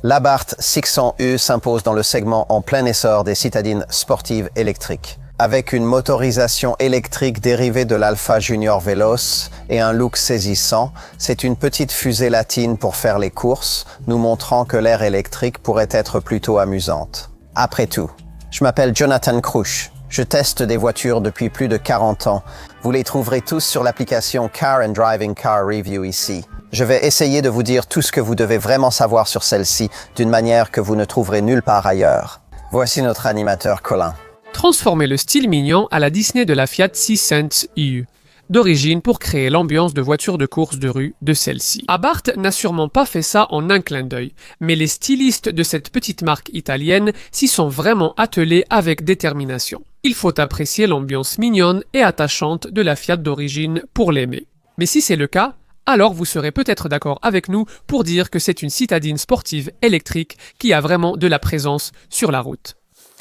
L'Abarth 600U s'impose dans le segment en plein essor des citadines sportives électriques. Avec une motorisation électrique dérivée de l'Alfa Junior Veloce et un look saisissant, c'est une petite fusée latine pour faire les courses, nous montrant que l'ère électrique pourrait être plutôt amusante. Après tout, je m'appelle Jonathan Crouch. Je teste des voitures depuis plus de 40 ans. Vous les trouverez tous sur l'application Car and Driving Car Review ici. Je vais essayer de vous dire tout ce que vous devez vraiment savoir sur celle-ci d'une manière que vous ne trouverez nulle part ailleurs. Voici notre animateur Colin. Transformer le style mignon à la Disney de la Fiat 600U, d'origine pour créer l'ambiance de voiture de course de rue de celle-ci. Abarth n'a sûrement pas fait ça en un clin d'œil, mais les stylistes de cette petite marque italienne s'y sont vraiment attelés avec détermination. Il faut apprécier l'ambiance mignonne et attachante de la Fiat d'origine pour l'aimer. Mais si c'est le cas, alors vous serez peut-être d'accord avec nous pour dire que c'est une citadine sportive électrique qui a vraiment de la présence sur la route.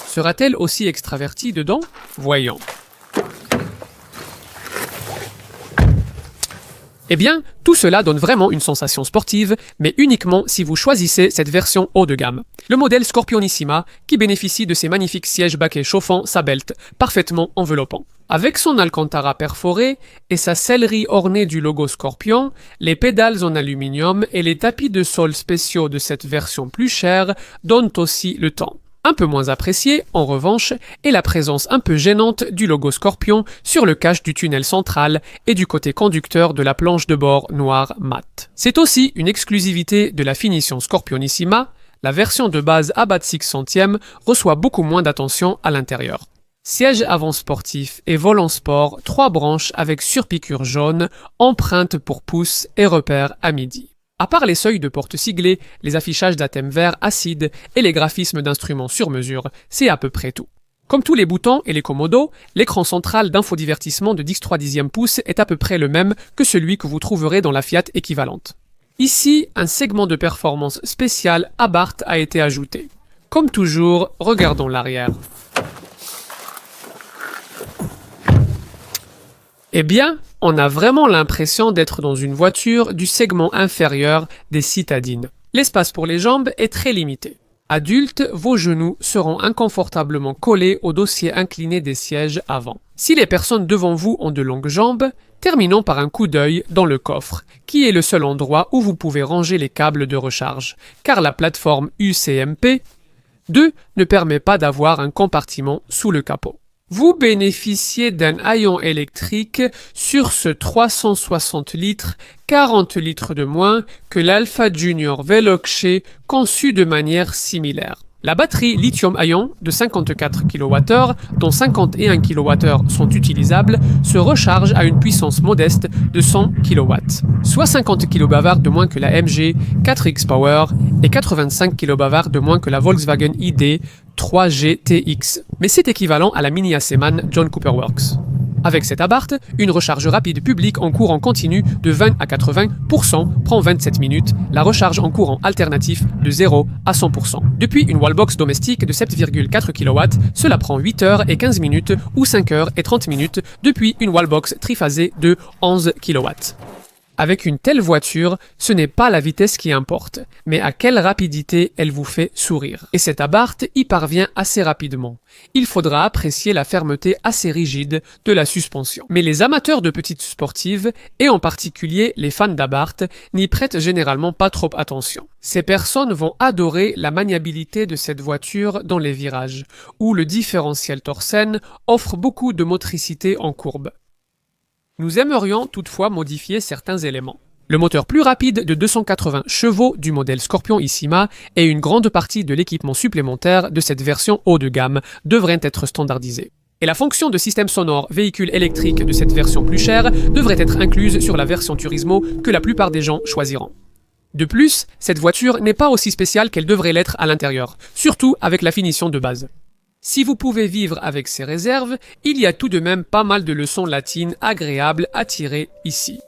Sera-t-elle aussi extravertie dedans? Voyons. Eh bien, tout cela donne vraiment une sensation sportive, mais uniquement si vous choisissez cette version haut de gamme. Le modèle Scorpionissima, qui bénéficie de ses magnifiques sièges baquets chauffants, sa belt, parfaitement enveloppant. Avec son Alcantara perforé et sa sellerie ornée du logo Scorpion, les pédales en aluminium et les tapis de sol spéciaux de cette version plus chère donnent aussi le temps. Un peu moins apprécié, en revanche, est la présence un peu gênante du logo Scorpion sur le cache du tunnel central et du côté conducteur de la planche de bord noire mat. C'est aussi une exclusivité de la finition Scorpionissima, la version de base Abarth 600e reçoit beaucoup moins d'attention à l'intérieur. Siège avant sportif et volant sport, 3 branches avec surpiqûre jaune, empreinte pour pouce et repère à midi. À part les seuils de porte siglés, les affichages d'athème vert acide et les graphismes d'instruments sur mesure, c'est à peu près tout. Comme tous les boutons et les commodos, l'écran central d'infodivertissement de 10/3 pouces est à peu près le même que celui que vous trouverez dans la Fiat équivalente. Ici, un segment de performance spécial Abarth a été ajouté. Comme toujours, regardons l'arrière. Eh bien, on a vraiment l'impression d'être dans une voiture du segment inférieur des citadines. L'espace pour les jambes est très limité. Adultes, vos genoux seront inconfortablement collés au dossier incliné des sièges avant. Si les personnes devant vous ont de longues jambes, terminons par un coup d'œil dans le coffre, qui est le seul endroit où vous pouvez ranger les câbles de recharge, car la plateforme UCMP 2 ne permet pas d'avoir un compartiment sous le capot. Vous bénéficiez d'un haillon électrique sur ce 360 litres, 40 litres de moins que l'Alfa Junior Veloce conçu de manière similaire. La batterie lithium-ion de 54 kWh, dont 51 kWh sont utilisables, se recharge à une puissance modeste de 100 kW, soit 50 kWh de moins que la MG 4X Power et 85 kWh de moins que la Volkswagen ID 3 GTX. Mais c'est équivalent à la Mini Aceman John Cooper Works. Avec cette Abarth, une recharge rapide publique en courant continu de 20 à 80% prend 27 minutes, la recharge en courant alternatif de 0 à 100%. Depuis une wallbox domestique de 7,4 kW, cela prend 8 heures et 15 minutes ou 5 heures et 30 minutes depuis une wallbox triphasée de 11 kW. Avec une telle voiture, ce n'est pas la vitesse qui importe, mais à quelle rapidité elle vous fait sourire. Et cette Abarth y parvient assez rapidement. Il faudra apprécier la fermeté assez rigide de la suspension. Mais les amateurs de petites sportives, et en particulier les fans d'Abarth, n'y prêtent généralement pas trop attention. Ces personnes vont adorer la maniabilité de cette voiture dans les virages, où le différentiel Torsen offre beaucoup de motricité en courbe. Nous aimerions toutefois modifier certains éléments. Le moteur plus rapide de 280 chevaux du modèle Scorpionissima et une grande partie de l'équipement supplémentaire de cette version haut de gamme devraient être standardisés. Et la fonction de système sonore véhicule électrique de cette version plus chère devrait être incluse sur la version Turismo que la plupart des gens choisiront. De plus, cette voiture n'est pas aussi spéciale qu'elle devrait l'être à l'intérieur, surtout avec la finition de base. Si vous pouvez vivre avec ces réserves, il y a tout de même pas mal de leçons latines agréables à tirer ici.